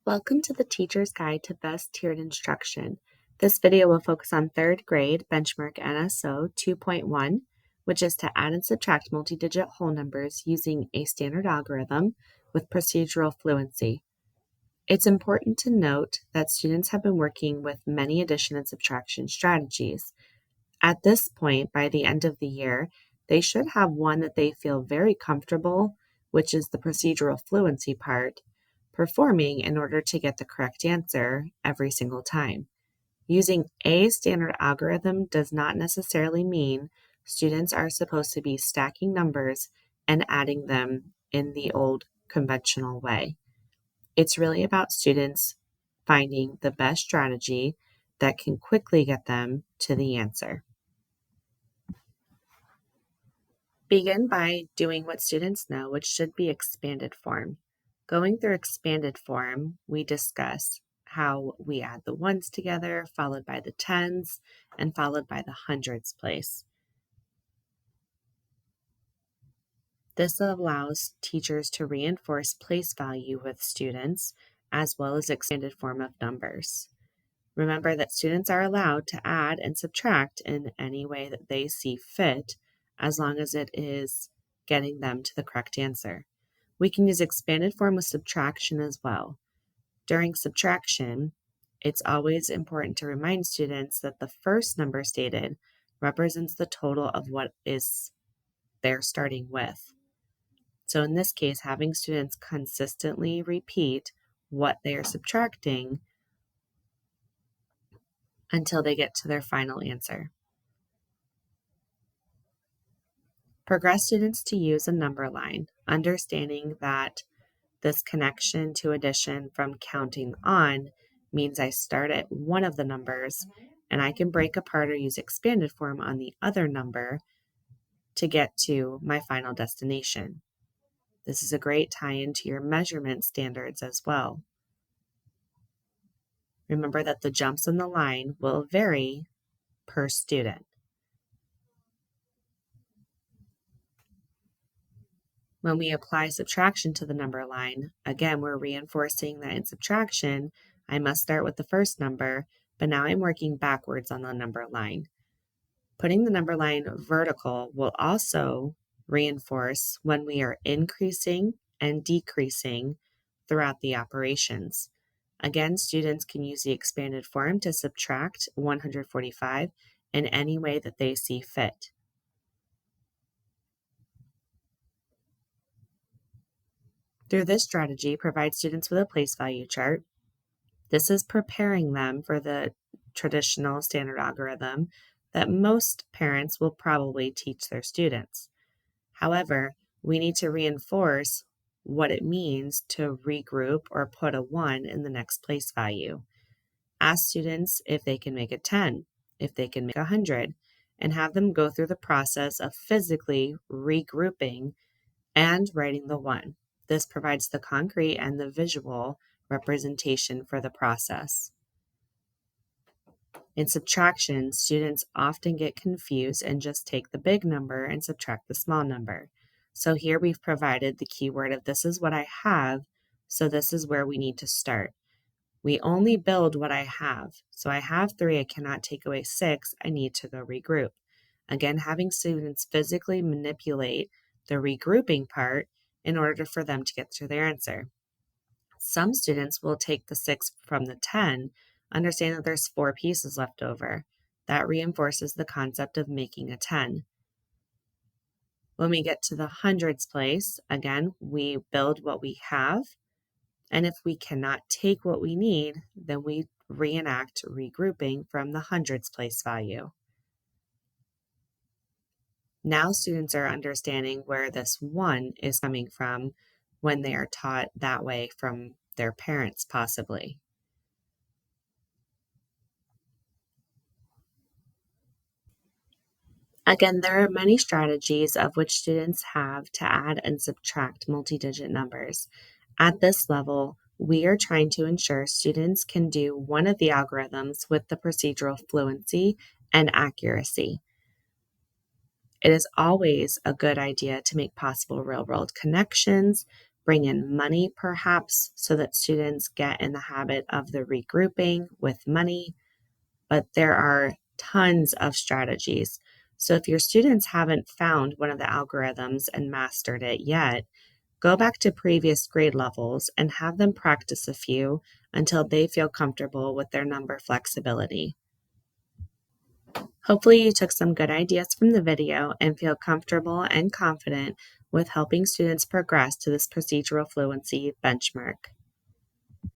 Welcome to the Teacher's Guide to Best Tiered Instruction. This video will focus on 3rd grade benchmark NSO 2.1, which is to add and subtract multi-digit whole numbers using a standard algorithm with procedural fluency. It's important to note that students have been working with many addition and subtraction strategies. At this point, by the end of the year, they should have one that they feel very comfortable, which is the procedural fluency part, performing in order to get the correct answer every single time. Using a standard algorithm does not necessarily mean students are supposed to be stacking numbers and adding them in the old conventional way. It's really about students finding the best strategy that can quickly get them to the answer. Begin by doing what students know, which should be expanded form. Going through expanded form, we discuss how we add the ones together, followed by the tens, and followed by the hundreds place. This allows teachers to reinforce place value with students, as well as expanded form of numbers. Remember that students are allowed to add and subtract in any way that they see fit, as long as it is getting them to the correct answer. We can use expanded form with subtraction as well. During subtraction, it's always important to remind students that the first number stated represents the total of what is they're starting with. So in this case, having students consistently repeat what they are subtracting until they get to their final answer. Progress students to use a number line, understanding that this connection to addition from counting on means I start at one of the numbers and I can break apart or use expanded form on the other number to get to my final destination. This is a great tie-in to your measurement standards as well. Remember that the jumps in the line will vary per student. When we apply subtraction to the number line, again, we're reinforcing that in subtraction, I must start with the first number, but now I'm working backwards on the number line. Putting the number line vertical will also reinforce when we are increasing and decreasing throughout the operations. Again, students can use the expanded form to subtract 145 in any way that they see fit. Through this strategy, provide students with a place value chart. This is preparing them for the traditional standard algorithm that most parents will probably teach their students. However, we need to reinforce what it means to regroup or put a 1 in the next place value. Ask students if they can make a 10, if they can make 100, and have them go through the process of physically regrouping and writing the 1. This provides the concrete and the visual representation for the process. In subtraction, students often get confused and just take the big number and subtract the small number. So here we've provided the keyword of this is what I have, so this is where we need to start. We only build what I have. So I have 3, I cannot take away 6, I need to go regroup. Again, having students physically manipulate the regrouping part in order for them to get to their answer. Some students will take the 6 from the 10, understand that there's 4 pieces left over. That reinforces the concept of making a 10. When we get to the hundreds place, again, we build what we have. And if we cannot take what we need, then we reenact regrouping from the hundreds place value. Now students are understanding where this 1 is coming from when they are taught that way from their parents, possibly. Again, there are many strategies of which students have to add and subtract multi-digit numbers. At this level, we are trying to ensure students can do one of the algorithms with the procedural fluency and accuracy. It is always a good idea to make possible real-world connections, bring in money perhaps so that students get in the habit of the regrouping with money, but there are tons of strategies. So if your students haven't found one of the algorithms and mastered it yet, go back to previous grade levels and have them practice a few until they feel comfortable with their number flexibility. Hopefully you took some good ideas from the video and feel comfortable and confident with helping students progress to this procedural fluency benchmark.